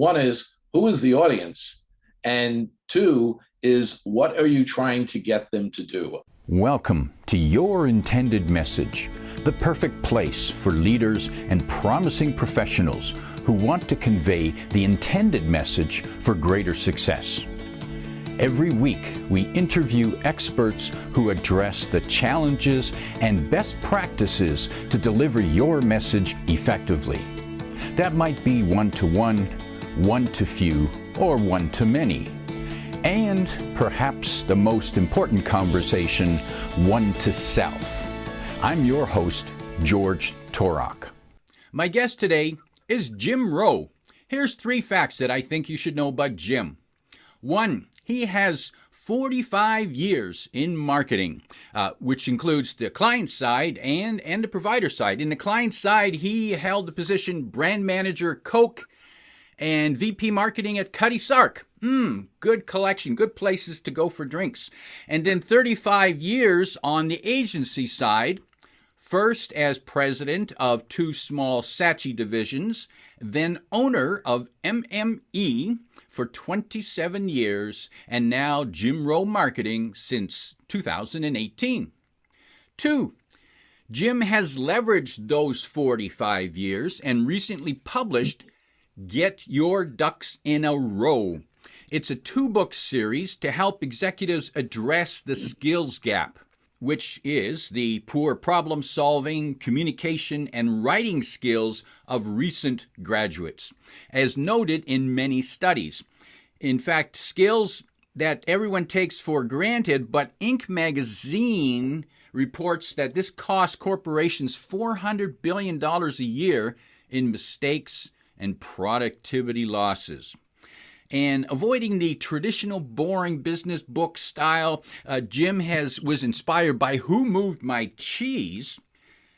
One is, who is the audience? And two is, what are you trying to get them to do? Welcome to Your Intended Message, the perfect place for leaders and promising professionals who want to convey the intended message for greater success. Every week, we interview experts who address the challenges and best practices to deliver your message effectively. That might be one-to-one, one-to-few, or one-to-many. And perhaps the most important conversation, one-to-self. I'm your host, George Torok. My guest today is Jim Rowe. Here's 3 facts that I think you should know about Jim. 1, he has 45 years in marketing, which includes the client side and the provider side. In the client side, he held the position brand manager, Coke, and VP marketing at Cuddy Sark. Good collection, good places to go for drinks. And then 35 years on the agency side, first as president of 2 small Saatchi divisions, then owner of MME for 27 years, and now Jim Rowe Marketing since 2018. 2, Jim has leveraged those 45 years and recently published Get Your Ducks in a Row. It's a 2-book series to help executives address the skills gap, which is the poor problem-solving, communication, and writing skills of recent graduates, as noted in many studies. In fact, skills that everyone takes for granted, but Inc. magazine reports that this costs corporations $400 billion a year in mistakes and productivity losses. And avoiding the traditional boring business book style, Jim was inspired by Who Moved My Cheese?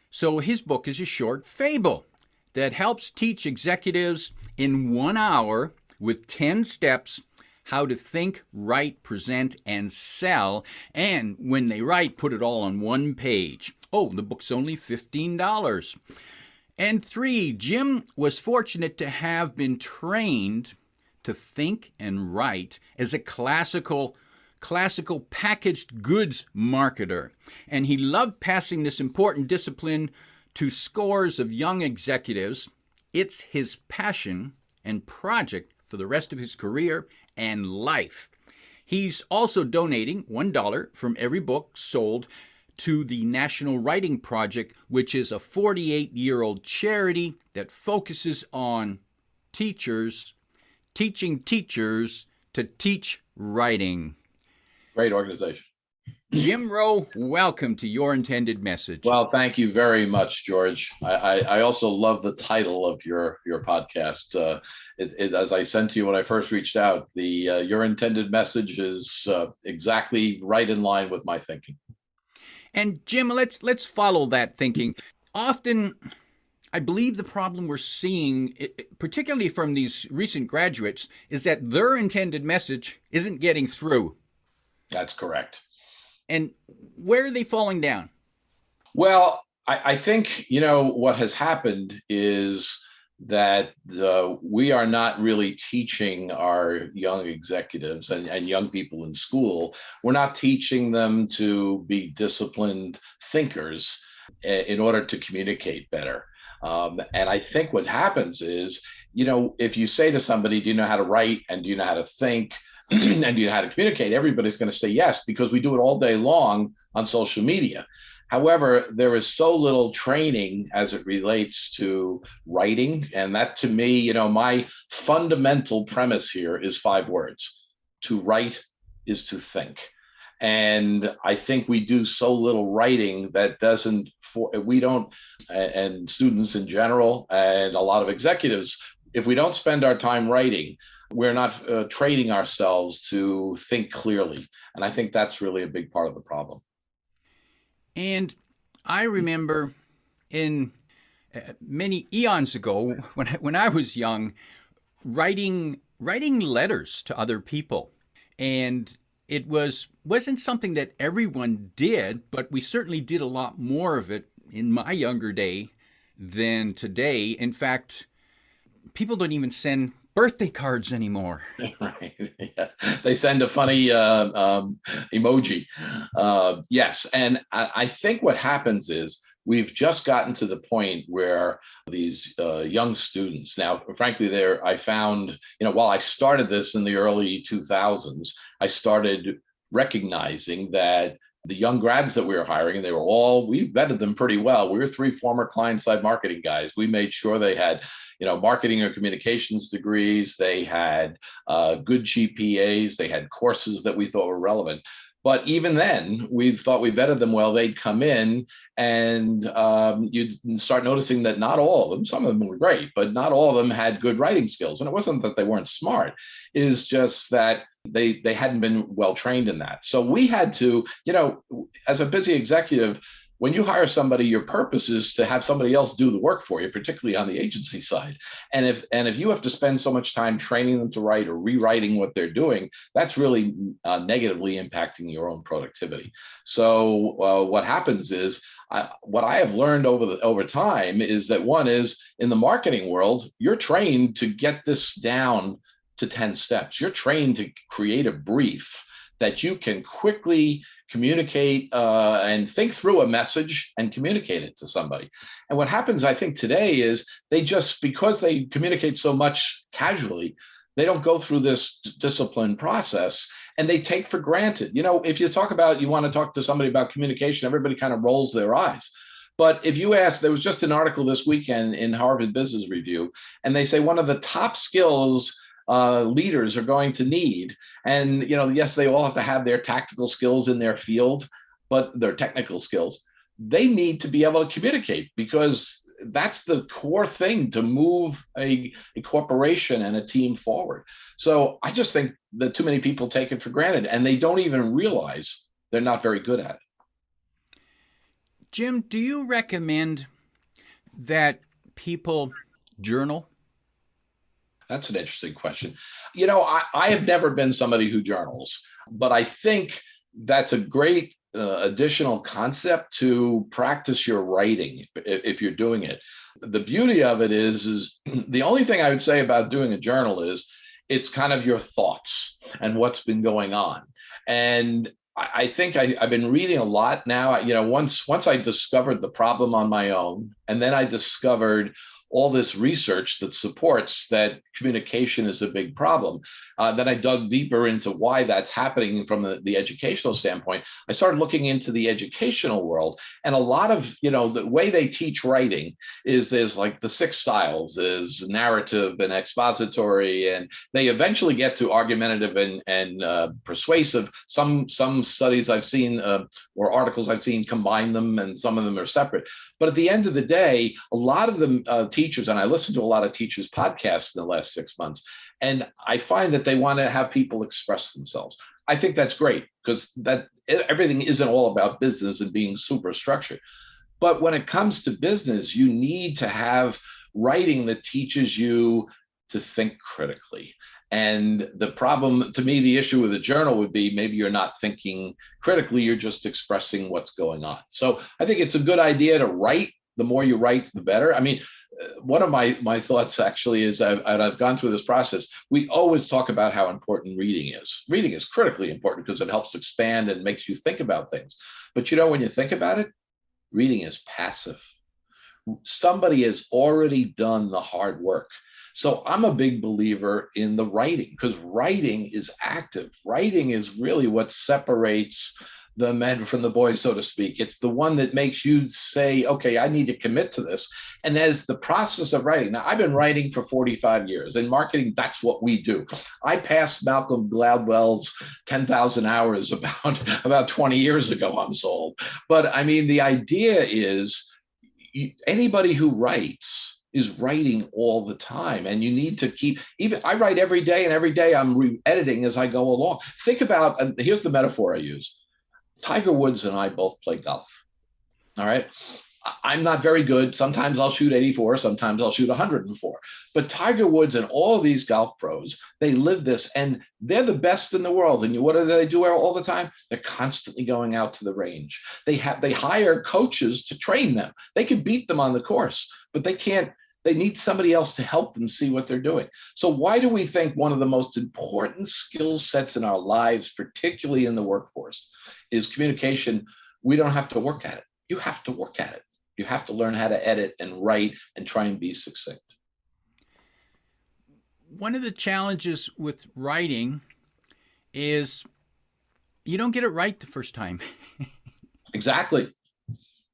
So his book is a short fable that helps teach executives in 1 hour with 10 steps how to think, write, present, and sell. And when they write, put it all on 1 page. Oh, the book's only $15. And 3, Jim was fortunate to have been trained to think and write as a classical packaged goods marketer. And he loved passing this important discipline to scores of young executives. It's his passion and project for the rest of his career and life. He's also donating $1 from every book sold to the National Writing Project, which is a 48-year-old charity that focuses on teaching teachers to teach writing. Great organization. Jim Rowe, welcome to Your Intended Message. Well, thank you very much, George. I also love the title of your podcast. As I sent to you when I first reached out, the Your Intended Message is exactly right in line with my thinking. And Jim, let's follow that thinking. Often, I believe the problem we're seeing, particularly from these recent graduates, is that their intended message isn't getting through. That's correct. And where are they falling down? Well, I think, what has happened is that we are not really teaching our young executives and young people in school. We're not teaching them to be disciplined thinkers in order to communicate better. And I think what happens is, if you say to somebody, do you know how to write and do you know how to think and do you know how to communicate, everybody's going to say yes, because we do it all day long on social media. However, there is so little training as it relates to writing. And that, to me, my fundamental premise here is 5 words. To write is to think. And I think we do so little writing that and students in general, and a lot of executives, if we don't spend our time writing, we're not training ourselves to think clearly. And I think that's really a big part of the problem. And I remember in many eons ago, when I was young, writing letters to other people. And it wasn't something that everyone did, but we certainly did a lot more of it in my younger day than today. In fact, people don't even send birthday cards anymore. Right. Yeah. They send a funny emoji. Yes. And I think what happens is we've just gotten to the point where these young students now, frankly, there I found, while I started this in the early 2000s, I started recognizing that the young grads that we were hiring, and we vetted them pretty well. We were three former client side marketing guys. We made sure they had, marketing or communications degrees. They had good GPAs. They had courses that we thought were relevant. But even then, we thought we vetted them well. They'd come in, and you'd start noticing that not all of them, some of them were great, but not all of them had good writing skills. And it wasn't that they weren't smart, it's just that they hadn't been well trained in that. So we had to, as a busy executive, when you hire somebody, your purpose is to have somebody else do the work for you, particularly on the agency side. And if you have to spend so much time training them to write or rewriting what they're doing, that's really negatively impacting your own productivity. So what happens is, what I have learned over time is that one is in the marketing world, you're trained to get this down to 10 steps. You're trained to create a brief that you can quickly communicate and think through a message and communicate it to somebody. And what happens, I think, today is because they communicate so much casually, they don't go through this disciplined process, and they take for granted. If you want to talk to somebody about communication, everybody kind of rolls their eyes. But if you ask, there was just an article this weekend in Harvard Business Review, and they say one of the top skills leaders are going to need. And, yes, they all have to have their tactical skills in their field, but their technical skills, they need to be able to communicate, because that's the core thing to move a corporation and a team forward. So I just think that too many people take it for granted, and they don't even realize they're not very good at it. Jim, do you recommend that people journal? That's an interesting question. I have never been somebody who journals, but I think that's a great additional concept to practice your writing if you're doing it. The beauty of it is the only thing I would say about doing a journal is it's kind of your thoughts and what's been going on. And I think I've been reading a lot now. Once I discovered the problem on my own, and then I discovered all this research that supports that communication is a big problem. Then I dug deeper into why that's happening from the educational standpoint. I started looking into the educational world, and a lot of, the way they teach writing is there's like the 6 styles, there's narrative and expository, and they eventually get to argumentative and persuasive. Some studies I've seen or articles I've seen combine them, and some of them are separate. But at the end of the day, a lot of them teachers, and I listened to a lot of teachers' podcasts in the last 6 months, and I find that they want to have people express themselves. I think that's great, because that everything isn't all about business and being super structured. But when it comes to business, you need to have writing that teaches you to think critically. And the problem, to me, the issue with a journal would be maybe you're not thinking critically, you're just expressing what's going on. So I think it's a good idea to write. The more you write, the better. I mean, one of my thoughts actually is, I've gone through this process. We always talk about how important reading is. Reading is critically important because it helps expand and makes you think about things. But when you think about it, reading is passive. Somebody has already done the hard work. So I'm a big believer in the writing, because writing is active. Writing is really what separates the men from the boys, so to speak. It's the one that makes you say, okay, I need to commit to this. And as the process of writing, now I've been writing for 45 years. In marketing, that's what we do. I passed Malcolm Gladwell's 10,000 hours about 20 years ago, I'm sold. But I mean, the idea is anybody who writes is writing all the time, and you need to keep, even I write every day, and every day I'm re-editing as I go along. Think about, and here's the metaphor I use. Tiger Woods and I both play golf. All right. I'm not very good. Sometimes I'll shoot 84, sometimes I'll shoot 104. But Tiger Woods and all of these golf pros, they live this, and they're the best in the world. And what do they do all the time? They're constantly going out to the range. They hire coaches to train them. They can beat them on the course, but they can't They need somebody else to help them see what they're doing. So why do we think one of the most important skill sets in our lives, particularly in the workforce, is communication? We don't have to work at it. You have to work at it. You have to learn how to edit and write and try and be succinct. One of the challenges with writing is you don't get it right the first time. Exactly.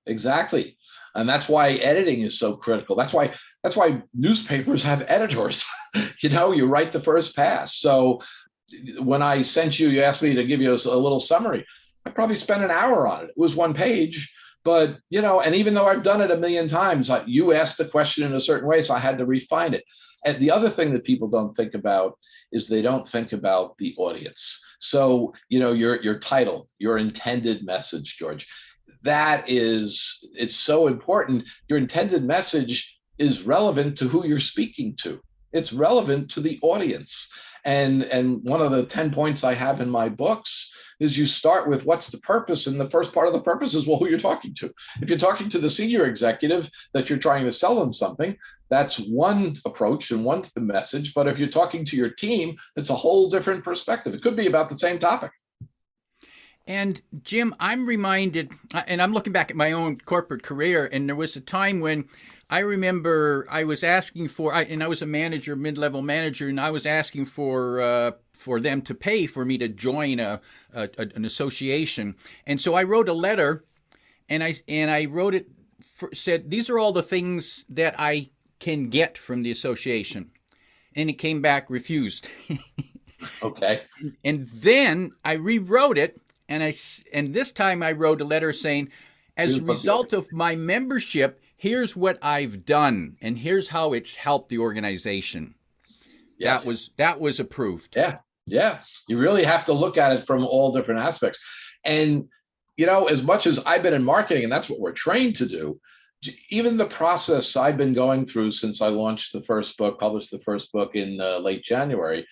Exactly. And that's why editing is so critical. That's why newspapers have editors. You write the first pass. So when I sent you, you asked me to give you a little summary. I probably spent an hour on it. It was one page, but and even though I've done it a million times, you asked the question in a certain way, so I had to refine it. And the other thing that people don't think about is they don't think about the audience. So, your title, your intended message, George, it's so important. Your intended message is relevant to who you're speaking to. It's relevant to the audience. And one of the 10 points I have in my books is you start with what's the purpose, and the first part of the purpose is, well, who you're talking to. If you're talking to the senior executive that you're trying to sell them something, that's one approach and one message. But if you're talking to your team, it's a whole different perspective. It could be about the same topic. And Jim, I'm reminded, and I'm looking back at my own corporate career, and there was a time when I remember I was asking and I was a manager, mid-level manager, and I was asking for them to pay for me to join an association. And so I wrote a letter, and I wrote it, said, these are all the things that I can get from the association. And it came back refused. Okay. And then I rewrote it, and this time I wrote a letter saying, as a result of my membership, here's what I've done, and here's how it's helped the organization. Yes. That was approved. Yeah. You really have to look at it from all different aspects. And, as much as I've been in marketing, and that's what we're trained to do, even the process I've been going through since I launched published the first book in late January,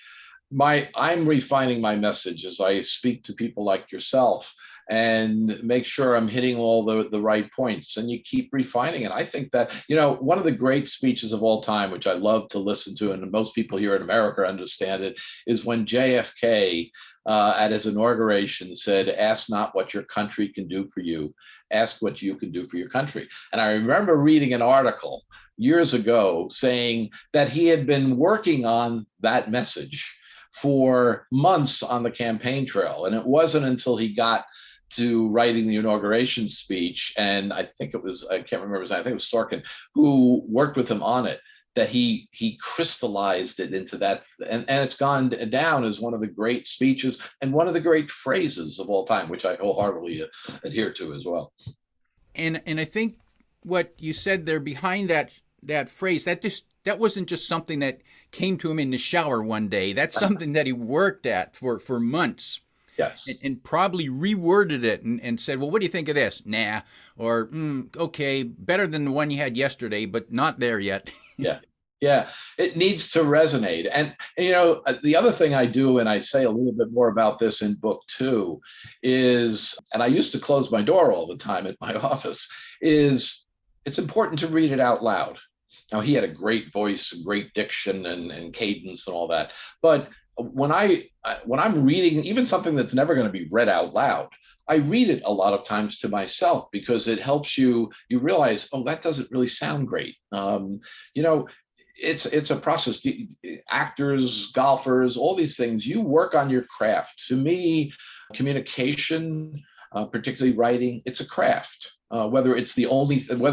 I'm refining my message as I speak to people like yourself and make sure I'm hitting all the right points, and you keep refining it. I think that, one of the great speeches of all time, which I love to listen to, and most people here in America understand it, is when JFK at his inauguration said, "Ask not what your country can do for you, ask what you can do for your country." And I remember reading an article years ago saying that he had been working on that message for months on the campaign trail. And it wasn't until he got to writing the inauguration speech, and I can't remember his name, I think it was Sorkin, who worked with him on it, that he crystallized it into that. And it's gone down as one of the great speeches and one of the great phrases of all time, which I wholeheartedly adhere to as well. And I think what you said there behind that phrase, that wasn't just something that came to him in the shower one day. That's something that he worked at for months. Yes. And probably reworded it and said, well, what do you think of this? Nah. Or, okay, better than the one you had yesterday, but not there yet. Yeah. It needs to resonate. And, the other thing I do, and I say a little bit more about this in book 2, is, and I used to close my door all the time at my office, is it's important to read it out loud. Now, he had a great voice, great diction and cadence and all that. But when I'm reading even something that's never going to be read out loud, I read it a lot of times to myself, because it helps you realize, oh, that doesn't really sound great. It's a process. Actors, golfers, all these things, you work on your craft. To me, communication, particularly writing, it's a craft. Whether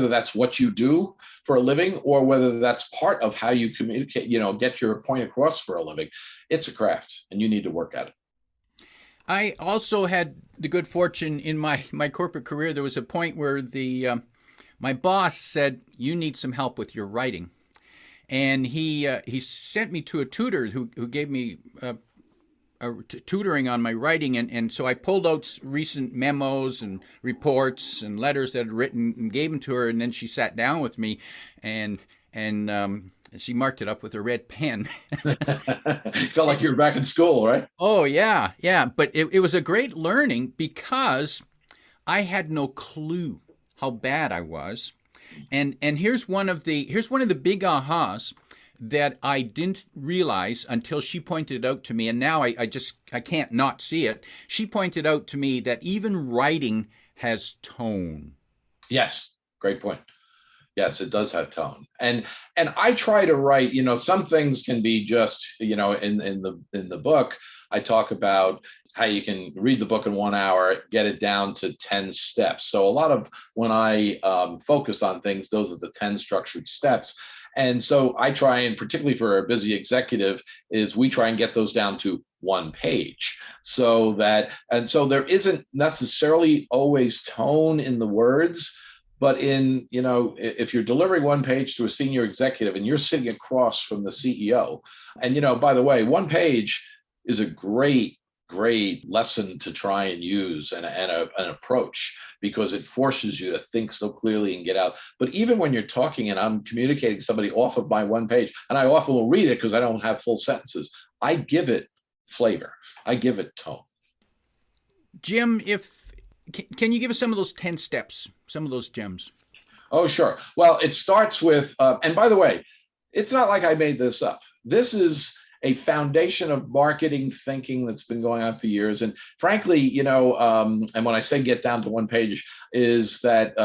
that's what you do for a living, or whether that's part of how you communicate, get your point across for a living, it's a craft, and you need to work at it. I also had the good fortune in my corporate career. There was a point where my boss said, "You need some help with your writing," and he sent me to a tutor who gave me tutoring on my writing, and so I pulled out recent memos and reports and letters that I'd written and gave them to her, and then she sat down with me and she marked it up with a red pen. Felt like you were back in school, right? Oh, yeah. But it was a great learning, because I had no clue how bad I was. And here's one of the big ahas that I didn't realize until she pointed it out to me, and now I can't not see it. She pointed out to me that even writing has tone. Yes, great point. Yes, it does have tone. And I try to write, some things can be just, in the book, I talk about how you can read the book in 1 hour, get it down to 10 steps. So a lot of when I focus on things, those are the 10 structured steps. And so I try, and particularly for a busy executive, is we try and get those down to 1 page. So there isn't necessarily always tone in the words. But if you're delivering 1 page to a senior executive and you're sitting across from the CEO, and by the way, 1 page is a great lesson to try and use and an approach, because it forces you to think so clearly and get out. But even when you're talking and I'm communicating to somebody off of my 1 page, and I often will read it because I don't have full sentences, I give it flavor. I give it tone. Jim, can you give us some of those 10 steps, some of those gems? Oh, sure. Well, it starts with, and by the way, it's not like I made this up. This is a foundation of marketing thinking that's been going on for years. And frankly, and when I say get down to 1 page, is that,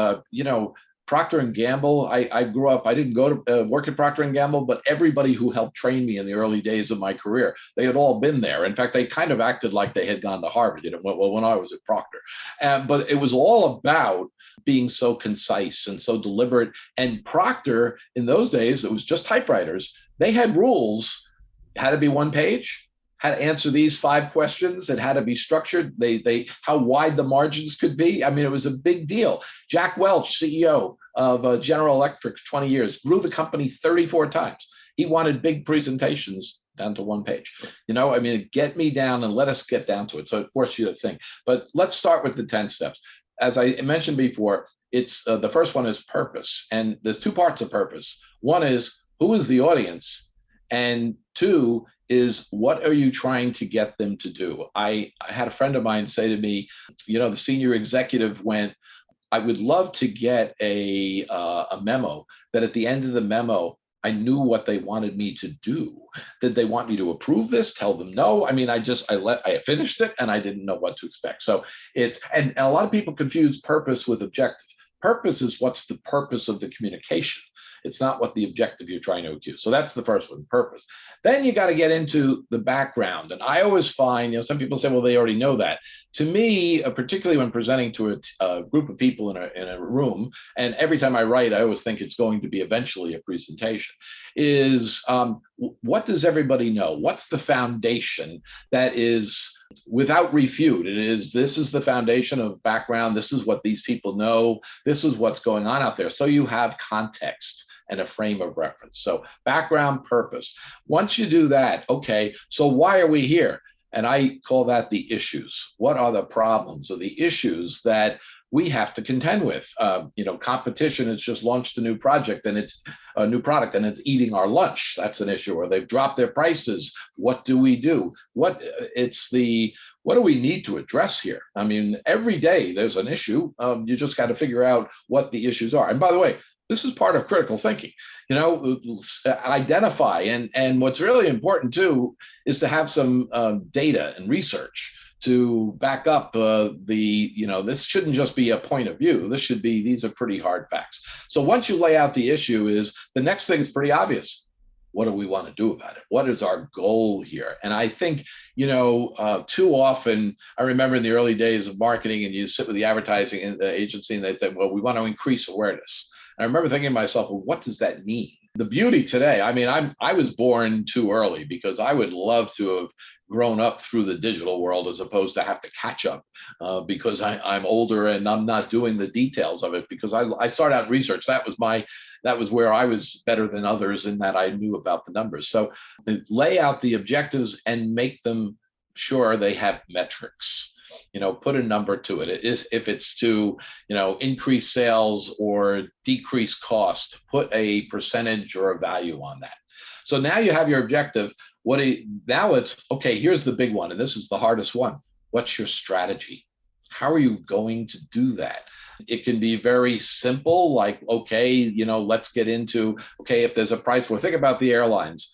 Procter & Gamble, I grew up, I didn't go to work at Procter & Gamble, but everybody who helped train me in the early days of my career, they had all been there. In fact, they kind of acted like they had gone to Harvard, when I was at Procter. But it was all about being so concise and so deliberate. And Procter, in those days, it was just typewriters. They had rules. It had to be 1 page. Had to answer these 5 questions. It had to be structured. How wide the margins could be. I mean, it was a big deal. Jack Welch, CEO of General Electric, 20 years, grew the company 34 times. He wanted big presentations down to 1 page. Get me down and let us get down to it. So it forced you to think. But let's start with the 10 steps. As I mentioned before, it's the first one is purpose. And there's 2 parts of purpose. One is, who is the audience? And 2 is, what are you trying to get them to do? I had a friend of mine say to me, the senior executive went, I would love to get a memo that at the end of the memo, I knew what they wanted me to do. Did they want me to approve this? Tell them no. I mean, I finished it and I didn't know what to expect. So and a lot of people confuse purpose with objective. Purpose is what's the purpose of the communication. It's not what the objective you're trying to achieve. So that's the first one, purpose. Then you got to get into the background. And I always find, some people say, well, they already know that. To me, particularly when presenting to a group of people in a room, and every time I write, I always think it's going to be eventually a presentation, is what does everybody know? What's the foundation that is without refute? This is the foundation of background. This is what these people know. This is what's going on out there. So you have context and a frame of reference. So background, purpose. Once you do that, okay, so why are we here? And I call that the issues. What are the problems or the issues that we have to contend with? Competition has just launched a new project and it's a new product and it's eating our lunch. That's an issue. Or they've dropped their prices. What do we do? What do we need to address here? I mean, every day there's an issue. You just got to figure out what the issues are. And by the way, this is part of critical thinking, identify. And what's really important too, is to have some data and research to back up this shouldn't just be a point of view. These are pretty hard facts. So once you lay out the issue, the next thing is pretty obvious. What do we want to do about it? What is our goal here? And I think, too often, I remember in the early days of marketing, and you sit with the advertising agency and they'd say, well, we want to increase awareness. I remember thinking to myself, well, what does that mean? The beauty today, I mean, I was born too early, because I would love to have grown up through the digital world as opposed to have to catch up because I'm older and I'm not doing the details of it, because I started out in research. That was where I was better than others, in that I knew about the numbers. So lay out the objectives and make them sure they have metrics. Put a number to it. If it's to, increase sales or decrease cost, put a percentage or a value on that. So now you have your objective. Now it's, okay, here's the big one. And this is the hardest one. What's your strategy? How are you going to do that? It can be very simple, like, okay, let's get into, okay, if there's a price war, think about the airlines.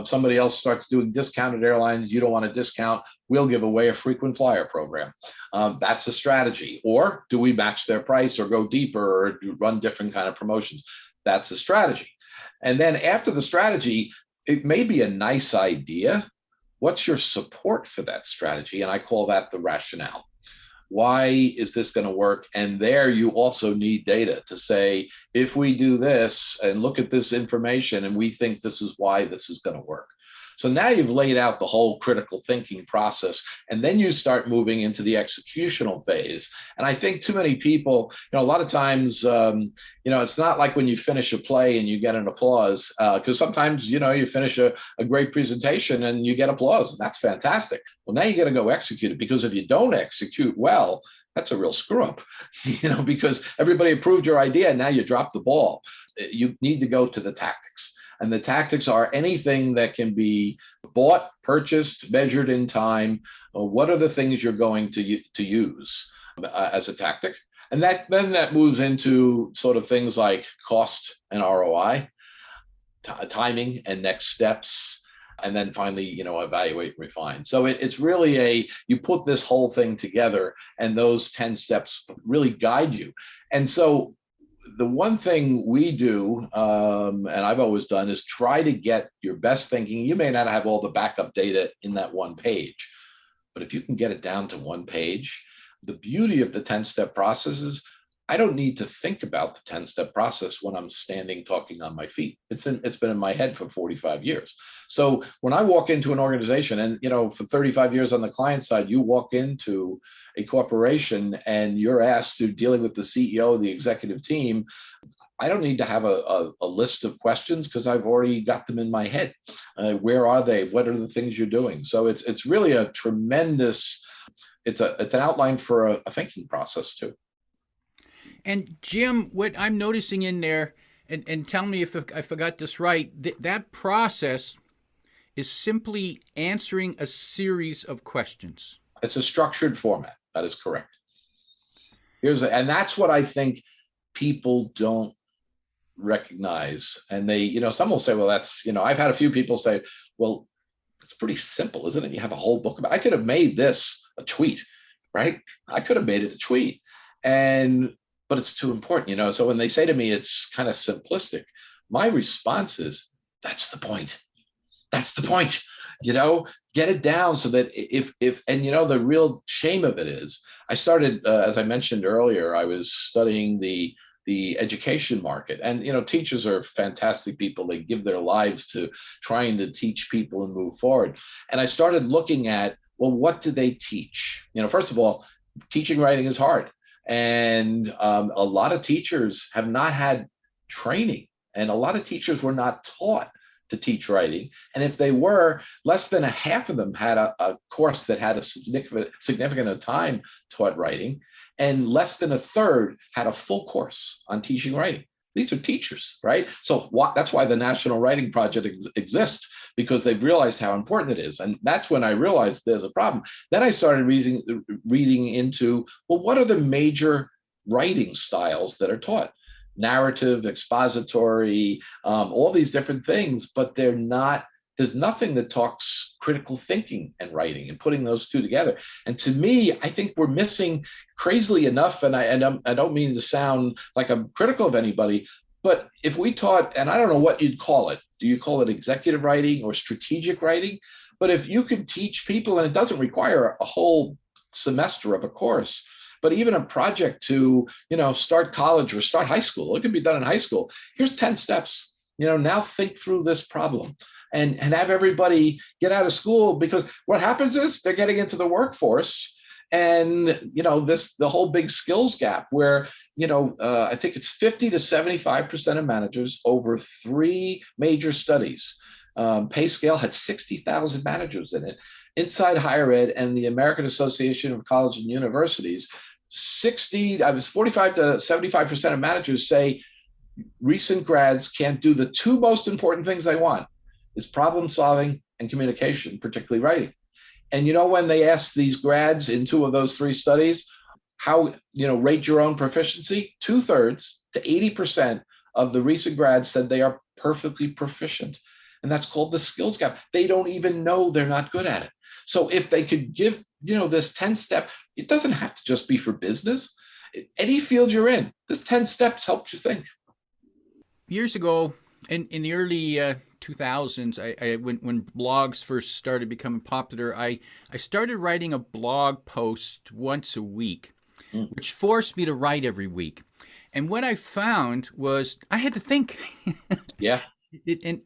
Somebody else starts doing discounted airlines, you don't want to discount, we'll give away a frequent flyer program. That's a strategy. Or do we match their price or go deeper or run different kind of promotions? That's a strategy. And then after the strategy, it may be a nice idea. What's your support for that strategy? And I call that the rationale. Why is this going to work? And there you also need data to say, if we do this and look at this information and we think this is why this is going to work. So now you've laid out the whole critical thinking process, and then you start moving into the executional phase. And I think too many people, a lot of times, it's not like when you finish a play and you get an applause, because sometimes, you finish a great presentation and you get applause, and that's fantastic. Well, now you got to go execute it, because if you don't execute well, that's a real screw up, because everybody approved your idea and now you drop the ball. You need to go to the tactics. And the tactics are anything that can be bought, purchased, measured in time. What are the things you're going to use as a tactic? And then that moves into sort of things like cost and ROI, timing and next steps, and then finally, evaluate and refine. So it's really you put this whole thing together, and those 10 steps really guide you. And so the one thing we do, and I've always done, is try to get your best thinking. You may not have all the backup data in that one page, but if you can get it down to one page, the beauty of the 10-step process is I don't need to think about the 10-step process when I'm standing talking on my feet. It's been in my head for 45 years. So when I walk into an organization, and for 35 years on the client side, you walk into a corporation and you're asked to dealing with the CEO, the executive team, I don't need to have a list of questions because I've already got them in my head. Where are they? What are the things you're doing? So it's really a tremendous, it's an outline for a thinking process too. And Jim, what I'm noticing in there, and tell me if I forgot this right, that process is simply answering a series of questions. It's a structured format. That is correct. And that's what I think people don't recognize. And they, some will say, well, that's, I've had a few people say, well, it's pretty simple, isn't it? You have a whole book about it. I could have made this a tweet, right? I could have made it a tweet. But it's too important, So when they say to me, it's kind of simplistic, my response is, that's the point. That's the point. Get it down so that if the real shame of it is, I started, as I mentioned earlier, I was studying the education market, and teachers are fantastic people. They give their lives to trying to teach people and move forward. And I started looking at, well, what do they teach? First of all, teaching writing is hard. And a lot of teachers have not had training, and a lot of teachers were not taught to teach writing. And if they were, less than a half of them had a course that had a significant time taught writing, and less than a third had a full course on teaching writing. These are teachers, right? So that's why the National Writing Project exists, because they've realized how important it is. And that's when I realized there's a problem. Then I started reading into, well, what are the major writing styles that are taught? Narrative, expository, all these different things, but there's nothing that talks critical thinking and writing and putting those two together. And to me, I think we're missing, crazily enough, and I don't mean to sound like I'm critical of anybody, but if we taught, and I don't know what you'd call it, do you call it executive writing or strategic writing? But if you could teach people, and it doesn't require a whole semester of a course, but even a project to, start college or start high school, it could be done in high school. Here's 10 steps, now think through this problem. And have everybody get out of school, because what happens is they're getting into the workforce, and the whole big skills gap where I think it's 50 to 75% of managers over 3 major studies. Pay Scale had 60,000 managers in it. Inside Higher Ed and the American Association of Colleges and Universities, 45 to 75% of managers say recent grads can't do the 2 most important things they want, is problem solving and communication, particularly writing. And when they asked these grads in 2 of those 3 studies, rate your own proficiency. 2/3 to 80% of the recent grads said they are perfectly proficient. And that's called the skills gap. They don't even know they're not good at it. So if they could give, this 10 step, it doesn't have to just be for business. Any field you're in, this 10 steps helps you think. Years ago, in the early 2000s, when blogs first started becoming popular, I started writing a blog post once a week, which forced me to write every week. And what I found was I had to think. Yeah.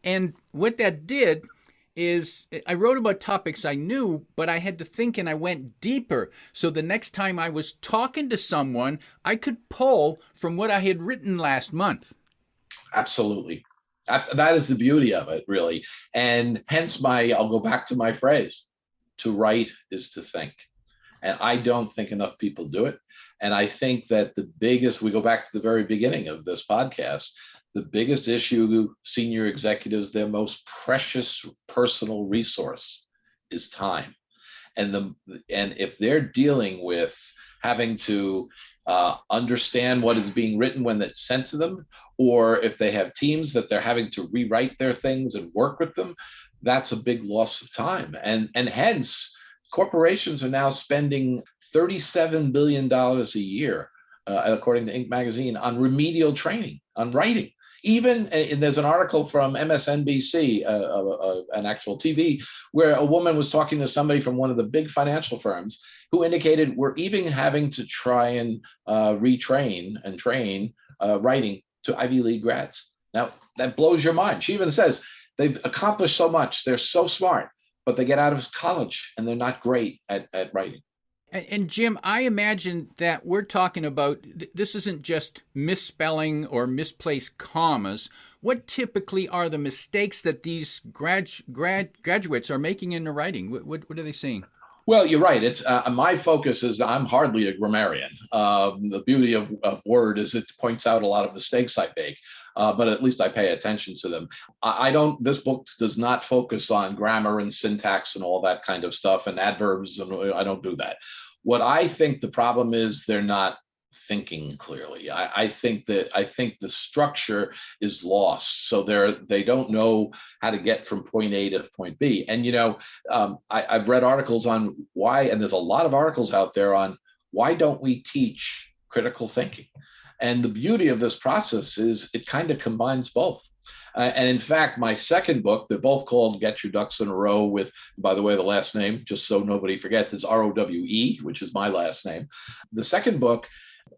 And what that did is I wrote about topics I knew, but I had to think and I went deeper. So the next time I was talking to someone, I could pull from what I had written last month. Absolutely. That is the beauty of it, really. And hence I'll go back to my phrase, to write is to think. And I don't think enough people do it. And I think that we go back to the very beginning of this podcast, the biggest issue senior executives, their most precious personal resource is time. And if they're dealing with having to understand what is being written when it's sent to them, or if they have teams that they're having to rewrite their things and work with them, that's a big loss of time. And hence, corporations are now spending $37 billion a year, according to Inc. magazine, on remedial training, on writing. Even there's an article from MSNBC, an actual TV, where a woman was talking to somebody from one of the big financial firms who indicated we're even having to try and retrain and train writing to Ivy League grads. Now, that blows your mind. She even says they've accomplished so much. They're so smart, but they get out of college and they're not great at writing. And Jim, I imagine that we're talking about, this isn't just misspelling or misplaced commas. What typically are the mistakes that these graduates are making in their writing? What are they seeing? Well, you're right. It's my focus is I'm hardly a grammarian. The beauty of Word is it points out a lot of mistakes I make, but at least I pay attention to them. I don't. This book does not focus on grammar and syntax and all that kind of stuff and adverbs, and I don't do that. What I think the problem is, they're not thinking clearly. I think the structure is lost, so they don't know how to get from point A to point B. And I've read articles on why, and there's a lot of articles out there on why don't we teach critical thinking. And the beauty of this process is it kind of combines both. And in fact, my second book, they're both called Get Your Ducks in a Row with, by the way, the last name, just so nobody forgets, is ROWE, which is my last name. The second book,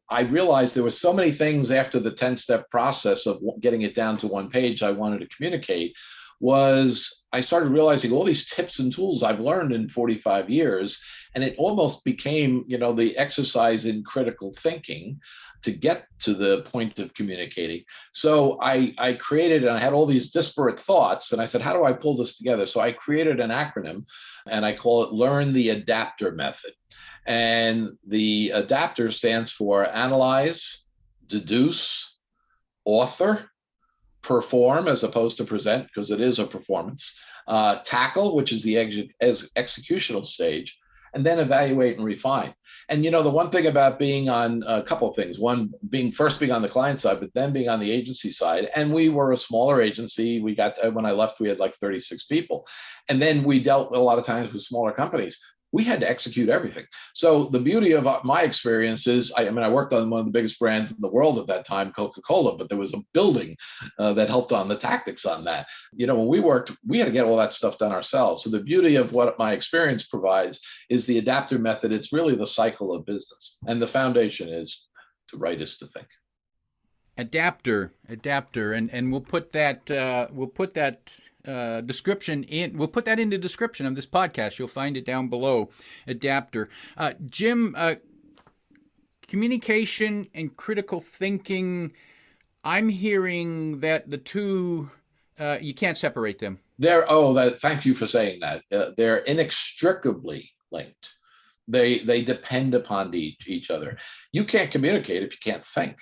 I realized there were so many things after the 10-step process of getting it down to one page I wanted to communicate, was I started realizing all these tips and tools I've learned in 45 years, and it almost became, the exercise in critical thinking to get to the point of communicating. So I created, and I had all these disparate thoughts, and I said, how do I pull this together? So I created an acronym, and I call it Learn the Adapter Method. And the adapter stands for analyze, deduce, author, perform as opposed to present, because it is a performance, tackle, which is the executional stage, and then evaluate and refine. And the one thing about being on a couple of things, one being on the client side, but then being on the agency side, and we were a smaller agency. We got, when I left, we had like 36 people, and then we dealt a lot of times with smaller companies. We had to execute everything. So the beauty of my experience is, I worked on one of the biggest brands in the world at that time, Coca-Cola, but there was a building that helped on the tactics on that. When we worked, we had to get all that stuff done ourselves. So the beauty of what my experience provides is the adapter method. It's really the cycle of business. And the foundation is to write is to think. Adapter. And we'll put that, description in. We'll put that in the description of this podcast. You'll find it down below. Adapter. Jim, communication and critical thinking. I'm hearing that the two, you can't separate them. Thank you for saying that. They're inextricably linked. They depend upon each other. You can't communicate if you can't think,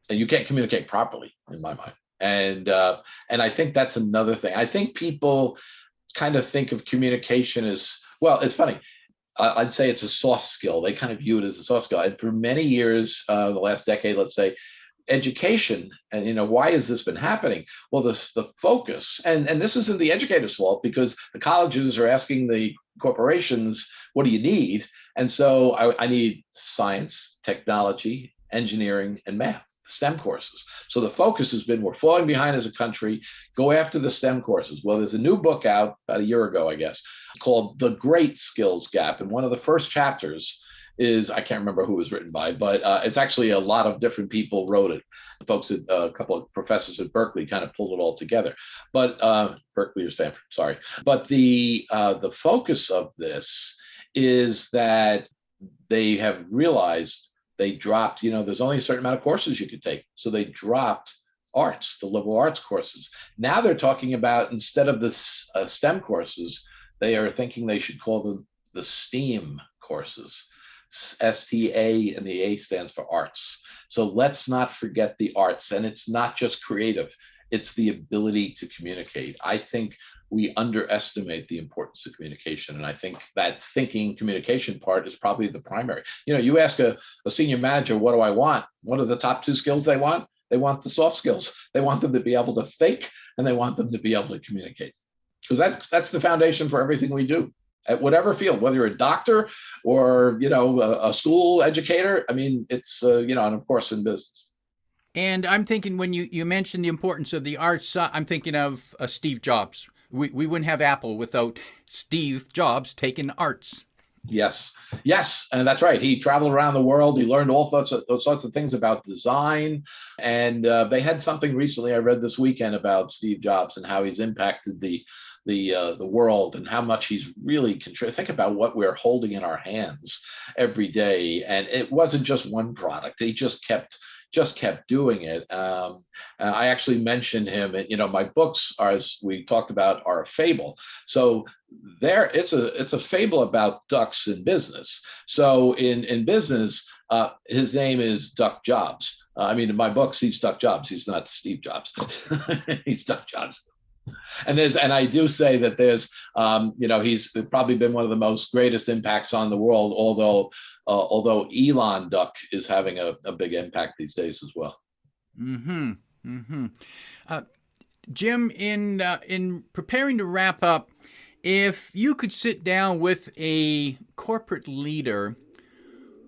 and you can't communicate properly, in my mind. And I think that's another thing. I think people kind of think of communication as, well, it's funny. I'd say it's a soft skill. They kind of view it as a soft skill. And for many years, the last decade, let's say, education, and why has this been happening? Well, the focus, and this isn't the educator's fault, because the colleges are asking the corporations, what do you need? And so I need science, technology, engineering, and math, STEM courses. So the focus has been, we're falling behind as a country, go after the STEM courses. Well, there's a new book out about a year ago, I guess, called The Great Skills Gap. And one of the first chapters is, I can't remember who it was written by, but it's actually a lot of different people wrote it. Folks at a couple of professors at Berkeley kind of pulled it all together. But Berkeley or Stanford, sorry. But the focus of this is that they have realized they dropped, there's only a certain amount of courses you could take. So they dropped arts, the liberal arts courses. Now they're talking about, instead of the STEM courses, they are thinking they should call them the STEAM courses. STA, and the A stands for arts. So let's not forget the arts. And it's not just creative, it's the ability to communicate. I think we underestimate the importance of communication. And I think that thinking communication part is probably the primary. You ask a senior manager, what do I want? What are the top 2 skills they want? They want the soft skills. They want them to be able to think, and they want them to be able to communicate. Because that's the foundation for everything we do. At whatever field, whether you're a doctor or, a school educator. I mean, it's, and of course in business. And I'm thinking, when you mentioned the importance of the arts, I'm thinking of Steve Jobs. We wouldn't have Apple without Steve Jobs taking arts. Yes, and that's right. He traveled around the world. He learned all sorts of things about design. And they had something recently I read this weekend about Steve Jobs and how he's impacted the world, and how much he's really contributed. Think about what we're holding in our hands every day, and it wasn't just one product. He just kept doing it. I actually mentioned him. My books, are, as we talked about, are a fable. So it's a fable about ducks in business. So in business, his name is Duck Jobs. In my books, he's Duck Jobs. He's not Steve Jobs. He's Duck Jobs. And I do say that there's, he's probably been one of the most greatest impacts on the world, although Elon Duck is having a big impact these days as well. Mm-hmm. Mm-hmm. Jim, in preparing to wrap up, if you could sit down with a corporate leader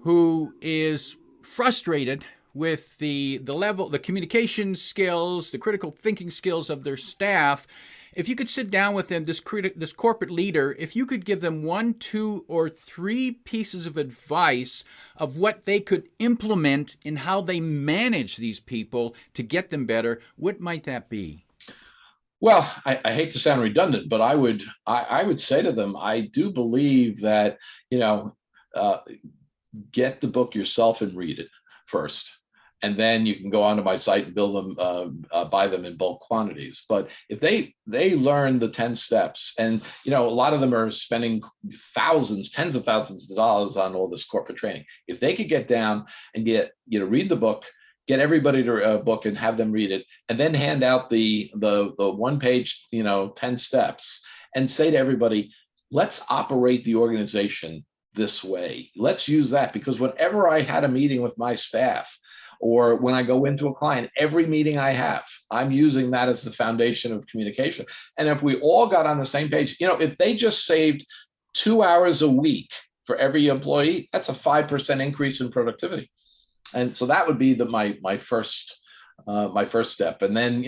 who is frustrated with the level, the communication skills, the critical thinking skills of their staff, if you could sit down with them, this corporate leader, if you could give them 1, 2, or 3 pieces of advice of what they could implement in how they manage these people to get them better, what might that be? Well, I hate to sound redundant, but I would say to them, I do believe that, get the book yourself and read it first. And then you can go onto my site and build them, buy them in bulk quantities. But if they learn the 10 steps, and a lot of them are spending tens of thousands of dollars on all this corporate training. If they could get down and read the book, get everybody to a book and have them read it, and then hand out the 1-page, 10 steps, and say to everybody, let's operate the organization this way. Let's use that, because whenever I had a meeting with my staff, or when I go into a client, every meeting I have, I'm using that as the foundation of communication. And if we all got on the same page, if they just saved 2 hours a week for every employee, that's a 5% increase in productivity. And so that would be my first step. And then,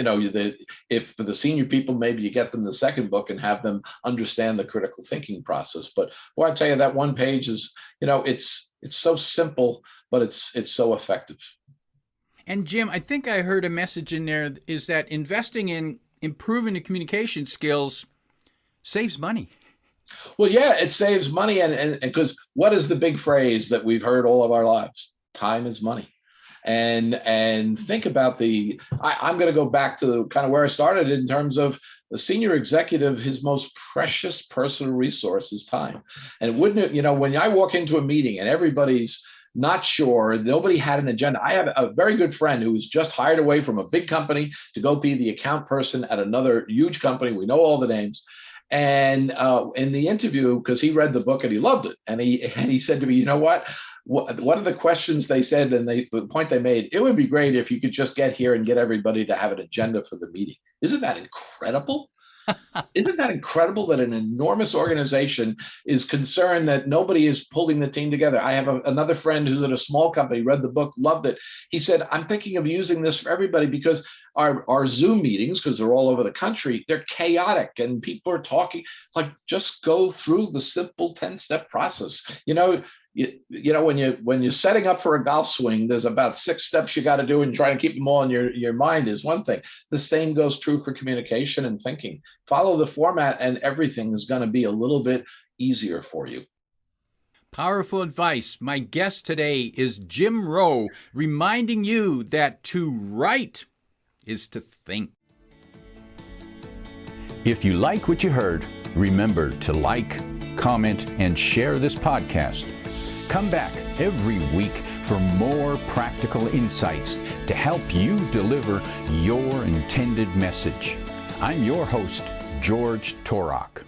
if for the senior people, maybe you get them the second book and have them understand the critical thinking process. But boy, I tell you, that 1 page is, it's so simple, but it's so effective. And Jim, I think I heard a message in there is that investing in improving the communication skills saves money. Well, yeah, it saves money. And because what is the big phrase that we've heard all of our lives? Time is money. And think about I'm going to go back to kind of where I started in terms of the senior executive, his most precious personal resource is time. And wouldn't it, when I walk into a meeting and everybody's not sure, nobody had an agenda. I have a very good friend who was just hired away from a big company to go be the account person at another huge company. We know all the names. And in the interview, because he read the book and he loved it, and he said to me, you know what? One of the questions they said, and the point they made, it would be great if you could just get here and get everybody to have an agenda for the meeting. Isn't that incredible? Isn't that incredible that an enormous organization is concerned that nobody is pulling the team together? I have another friend who's at a small company, read the book, loved it. He said, I'm thinking of using this for everybody because our Zoom meetings, because they're all over the country, they're chaotic and people are talking. Like, just go through the simple 10-step process. When you're setting up for a golf swing, there's about 6 steps you got to do, and trying to keep them all in your mind is one thing. The same goes true for communication and thinking. Follow the format and everything is going to be a little bit easier for you. Powerful advice. My guest today is Jim Rowe, reminding you that to write is to think. If you like what you heard, remember to like, comment, and share this podcast. Come back every week for more practical insights to help you deliver your intended message. I'm your host, George Torok.